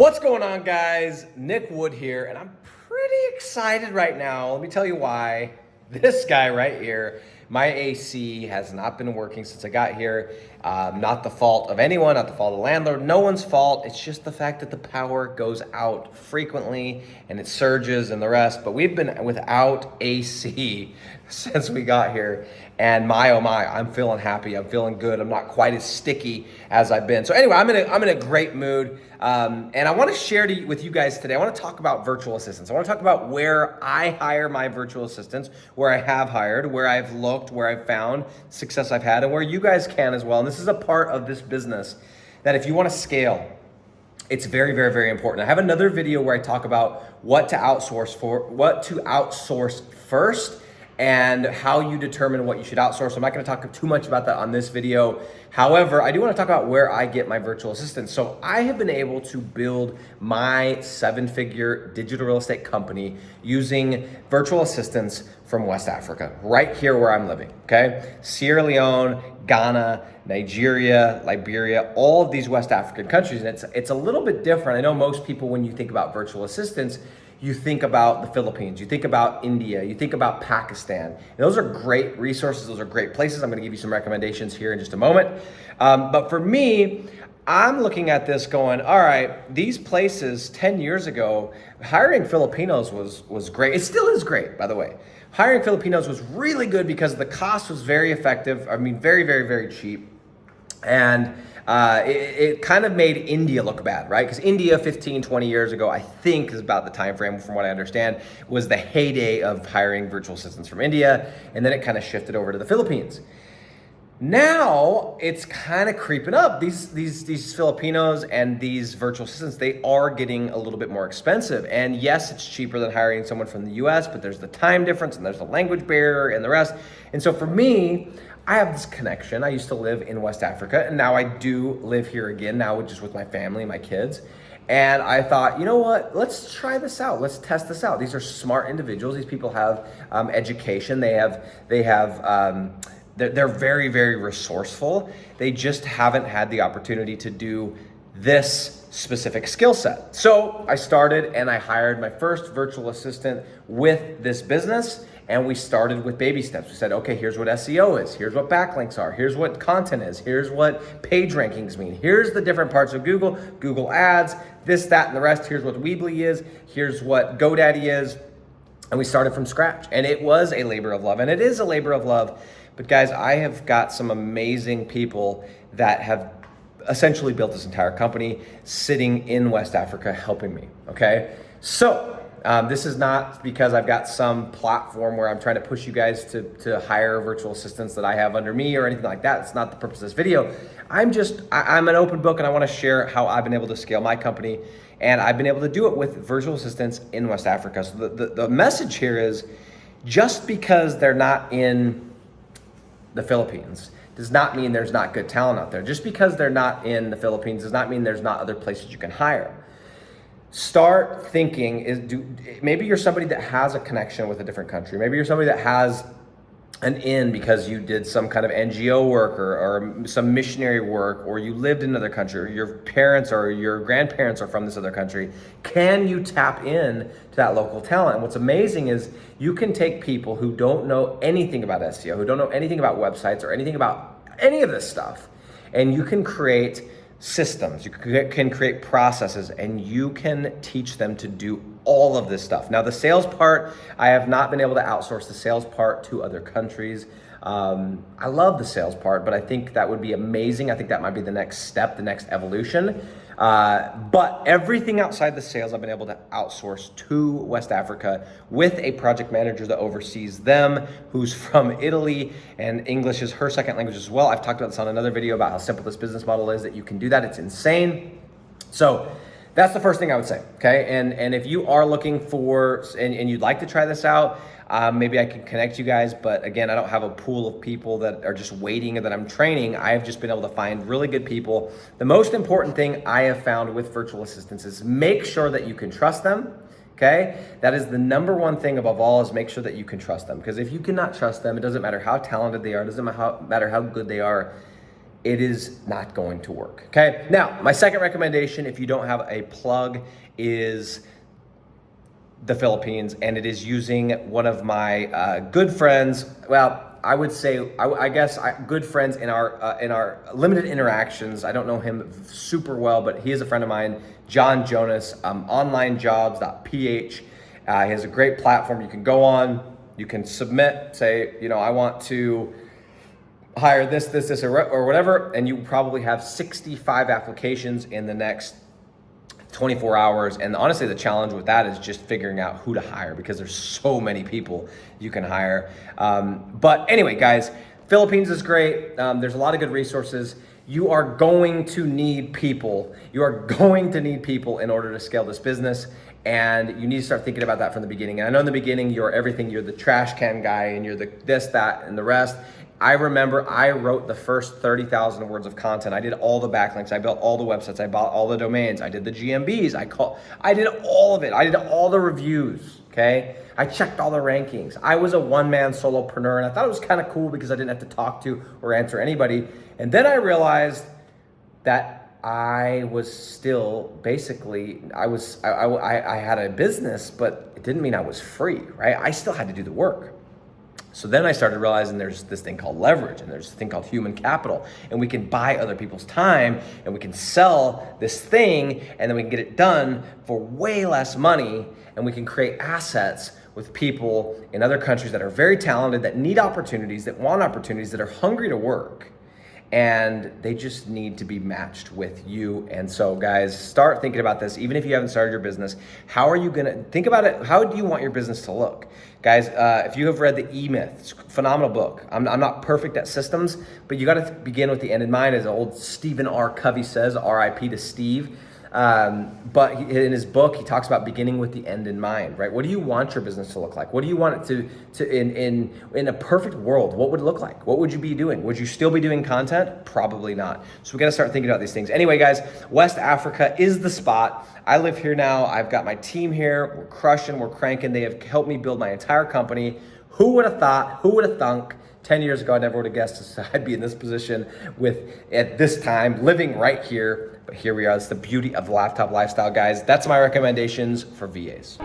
What's going on, guys? Nick Wood here, and I'm pretty excited right now. Let me tell you why. This guy right here, my AC has not been working since I got here. Not the fault of anyone, not the fault of the landlord, no one's fault. It's just the fact that the power goes out frequently and it surges and the rest. But we've been without AC since we got here. And my, oh my, I'm feeling happy. I'm feeling good. I'm not quite as sticky as I've been. So anyway, I'm in a great mood. And I want to share with you guys today. I want to talk about virtual assistants. I want to talk about where I hire my virtual assistants, where I have hired, where I've looked, where I've found success I've had, and where you guys can as well. And this is a part of this business that if you want to scale, it's very, very, very important. I have another video where I talk about what to outsource first, and how you determine what you should outsource. I'm not going to talk too much about that on this video. However, I do want to talk about where I get my virtual assistants. So I have been able to build my 7-figure digital real estate company using virtual assistants from West Africa, right here where I'm living, okay? Sierra Leone, Ghana, Nigeria, Liberia, all of these West African countries. And it's a little bit different. I know most people, when you think about virtual assistants, you think about the Philippines, you think about India, you think about Pakistan. And those are great resources, those are great places. I'm gonna give you some recommendations here in just a moment. But for me, I'm looking at this going, all right, these places 10 years ago, hiring Filipinos was great. It still is great, by the way. Hiring Filipinos was really good because the cost was very effective. I mean, very, very, very cheap. And it kind of made India look bad, right? Because India 15, 20 years ago, I think is about the time frame, from what I understand, was the heyday of hiring virtual assistants from India. And then it kind of shifted over to the Philippines. Now it's kind of creeping up. These Filipinos and these virtual assistants, they are getting a little bit more expensive. And yes, it's cheaper than hiring someone from the US, but there's the time difference and there's the language barrier and the rest. And so for me, I have this connection. I used to live in West Africa, and now I do live here again, now just with my family, my kids. And I thought, you know what, let's try this out. Let's test this out. These are smart individuals. These people have education. They're very, very resourceful. They just haven't had the opportunity to do this specific skill set. So I started and I hired my first virtual assistant with this business. And we started with baby steps. We said, okay, here's what SEO is. Here's what backlinks are. Here's what content is. Here's what page rankings mean. Here's the different parts of Google, Google Ads, this, that, and the rest. Here's what Weebly is. Here's what GoDaddy is. And we started from scratch. And it was a labor of love. And it is a labor of love. But guys, I have got some amazing people that have essentially built this entire company sitting in West Africa helping me, okay? So, this is not because I've got some platform where I'm trying to push you guys to hire virtual assistants that I have under me or anything like that. It's not the purpose of this video. I'm an open book, and I want to share how I've been able to scale my company, and I've been able to do it with virtual assistants in West Africa. So the message here is, just because they're not in the Philippines does not mean there's not good talent out there. Just because they're not in the Philippines does not mean there's not other places you can hire. Start thinking, maybe you're somebody that has a connection with a different country. Maybe you're somebody that has an in because you did some kind of NGO work or some missionary work, or you lived in another country, or your parents or your grandparents are from this other country. Can you tap in to that local talent? And what's amazing is you can take people who don't know anything about SEO, who don't know anything about websites or anything about any of this stuff, and you can create systems, you can create processes, and you can teach them to do all of this stuff. Now, the sales part, I have not been able to outsource the sales part to other countries. I love the sales part, but I think that would be amazing. I think that might be the next step, the next evolution. But everything outside the sales, I've been able to outsource to West Africa with a project manager that oversees them, who's from Italy, and English is her second language as well. I've talked about this on another video about how simple this business model is, that you can do that. It's insane. So that's the first thing I would say, okay? And if you are looking for, and you'd like to try this out, maybe I can connect you guys, but again, I don't have a pool of people that are just waiting that I'm training. I have just been able to find really good people. The most important thing I have found with virtual assistants is make sure that you can trust them, okay? That is the number one thing above all, is make sure that you can trust them. Because if you cannot trust them, it doesn't matter how talented they are, it doesn't matter how good they are, it is not going to work, okay? Now, my second recommendation, if you don't have a plug, is the Philippines, and it is using one of my good friends. Well, I would say, I guess, good friends in our limited interactions. I don't know him super well, but he is a friend of mine, John Jonas, onlinejobs.ph. He has a great platform you can go on. You can submit, say, I want to hire this, or whatever, and you probably have 65 applications in the next 24 hours. And honestly, the challenge with that is just figuring out who to hire, because there's so many people you can hire. But anyway, guys, Philippines is great. There's a lot of good resources. You are going to need people. You are going to need people in order to scale this business. And you need to start thinking about that from the beginning. And I know in the beginning, you're everything. You're the trash can guy, and you're the this, that, and the rest. I remember I wrote the first 30,000 words of content. I did all the backlinks. I built all the websites. I bought all the domains. I did the GMBs. I did all of it. I did all the reviews, okay? I checked all the rankings. I was a one-man solopreneur, and I thought it was kind of cool because I didn't have to talk to or answer anybody. And then I realized that I was still basically, I had a business, but it didn't mean I was free, right? I still had to do the work. So then I started realizing there's this thing called leverage, and there's a thing called human capital, and we can buy other people's time, and we can sell this thing, and then we can get it done for way less money, and we can create assets with people in other countries that are very talented, that need opportunities, that want opportunities, that are hungry to work. And they just need to be matched with you. And so guys, start thinking about this. Even if you haven't started your business, how are you gonna think about it? How do you want your business to look? Guys, if you have read the E-Myth, it's a phenomenal book. I'm not perfect at systems, but you gotta begin with the end in mind, as old Stephen R. Covey says, RIP to Steve. But in his book, he talks about beginning with the end in mind, right? What do you want your business to look like? What do you want it to in a perfect world, what would it look like? What would you be doing? Would you still be doing content? Probably not. So we got to start thinking about these things. Anyway, guys, West Africa is the spot. I live here now. I've got my team here. We're crushing, we're cranking. They have helped me build my entire company. Who would have thought? Who would have thunk? 10 years ago, I never would have guessed I'd be in this position at this time, living right here. But here we are. It's the beauty of the laptop lifestyle, guys. That's my recommendations for VAs.